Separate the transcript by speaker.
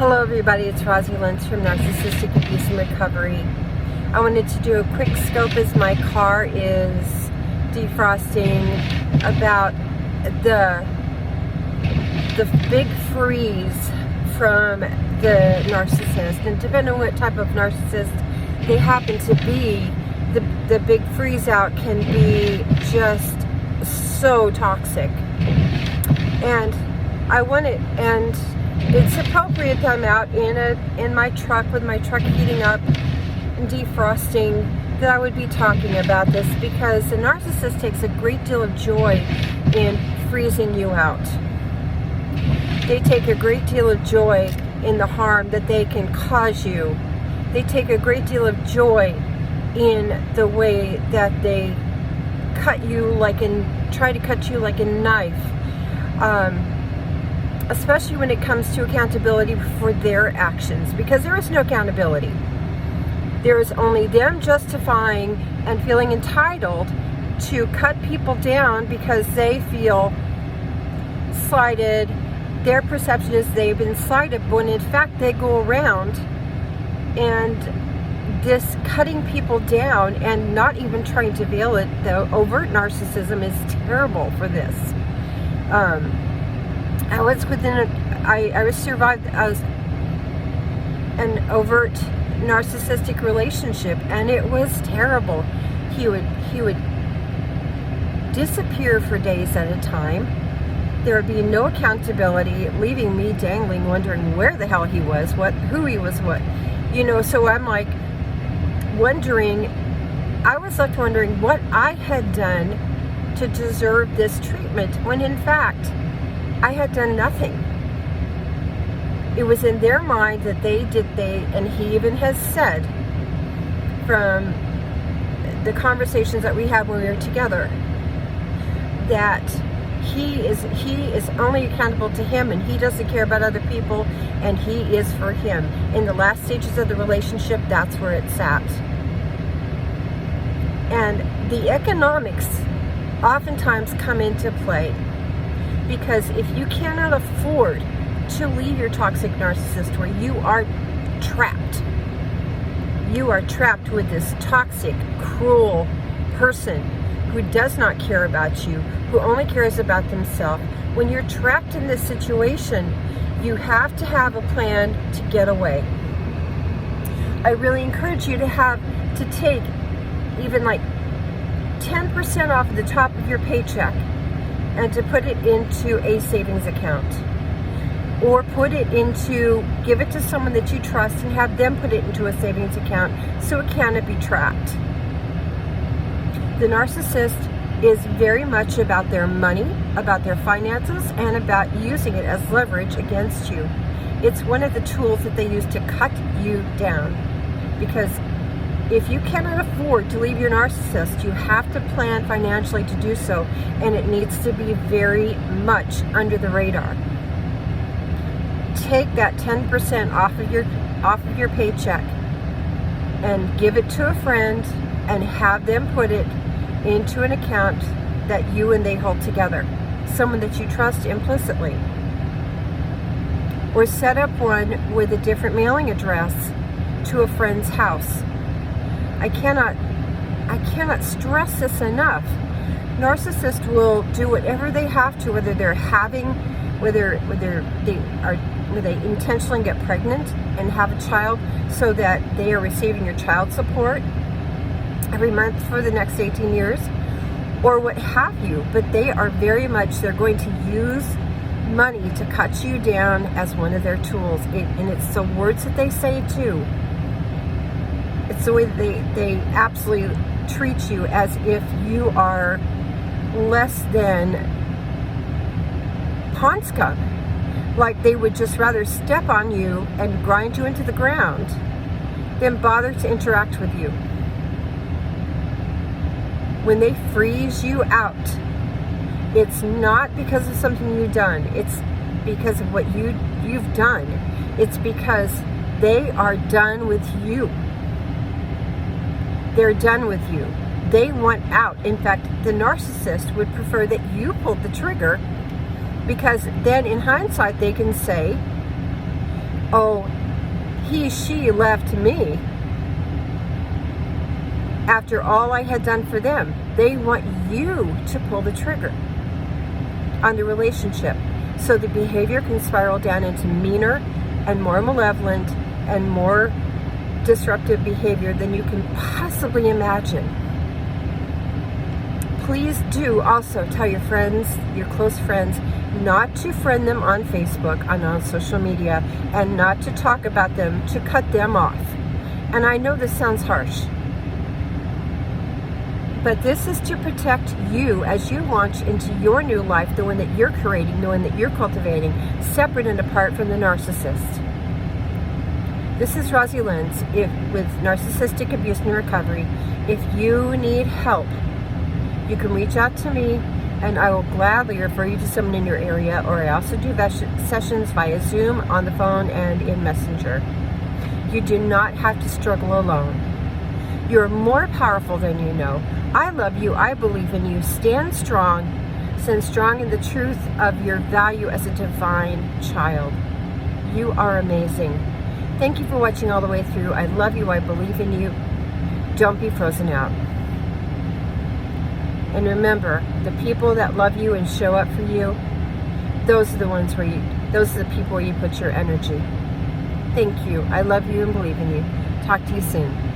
Speaker 1: Hello everybody, it's Rosie Lentz from Narcissistic Abuse and Recovery. I wanted to do a quick scope as my car is defrosting about the big freeze from the narcissist. And depending on what type of narcissist they happen to be, the big freeze out can be just so toxic. And it's appropriate that I'm out in my truck with my truck heating up and defrosting that I would be talking about this, because the narcissist takes a great deal of joy in freezing you out. They take a great deal of joy in the harm that they can cause you. They take a great deal of joy in the way that they try to cut you like a knife. Especially when it comes to accountability for their actions, because there is no accountability. There is only them justifying and feeling entitled to cut people down because they feel slighted. Their perception is they've been slighted, when in fact they go around and this cutting people down and not even trying to veil it. The overt narcissism is terrible for this. I was survived as an overt narcissistic relationship, and it was terrible. He would disappear for days at a time. There would be no accountability, leaving me dangling, wondering where the hell he was, who he was, So I'm like I was left wondering what I had done to deserve this treatment, when in fact I had done nothing. It was in their mind that and he even has said from the conversations that we had when we were together, that he is only accountable to him, and he doesn't care about other people, and he is for him. In the last stages of the relationship, that's where it's at. And the economics oftentimes come into play. Because if you cannot afford to leave your toxic narcissist, where you are trapped with this toxic, cruel person who does not care about you, who only cares about themselves, when you're trapped in this situation, you have to have a plan to get away. I really encourage you to take even like 10% off of the top of your paycheck and to put it into a savings account, or give it to someone that you trust and have them put it into a savings account so it cannot be tracked. The narcissist is very much about their money, about their finances, and about using it as leverage against you. It's one of the tools that they use to cut you down, because if you cannot afford to leave your narcissist, you have to plan financially to do so, and it needs to be very much under the radar. Take that 10% off of your paycheck and give it to a friend, and have them put it into an account that you and they hold together, someone that you trust implicitly. Or set up one with a different mailing address to a friend's house. I cannot stress this enough. Narcissists will do whatever they have to, whether they intentionally get pregnant and have a child so that they are receiving your child support every month for the next 18 years, or what have you. But they're going to use money to cut you down as one of their tools. And it's the words that they say too. It's the way that they absolutely treat you, as if you are less than pawn scum. Like they would just rather step on you and grind you into the ground than bother to interact with you. When they freeze you out, it's not because of something you've done. It's because of what you've done. It's because they are done with you. They're done with you. They want out. In fact, the narcissist would prefer that you pulled the trigger, because then in hindsight they can say, oh, she left me after all I had done for them. They want you to pull the trigger on the relationship so the behavior can spiral down into meaner and more malevolent and more disruptive behavior than you can possibly imagine. Please do also tell your friends, your close friends, not to friend them on Facebook and on social media, and not to talk about them, to cut them off. And I know this sounds harsh, but this is to protect you as you launch into your new life, the one that you're creating, the one that you're cultivating, separate and apart from the narcissist. This is Rosie Lenz with Narcissistic Abuse and Recovery. If you need help, you can reach out to me and I will gladly refer you to someone in your area, or I also do sessions via Zoom, on the phone, and in Messenger. You do not have to struggle alone. You're more powerful than you know. I love you. I believe in you. Stand strong. Stand strong in the truth of your value as a divine child. You are amazing. Thank you for watching all the way through. I love you. I believe in you. Don't be frozen out. And remember, the people that love you and show up for you, those are the people where you put your energy. Thank you. I love you and believe in you. Talk to you soon.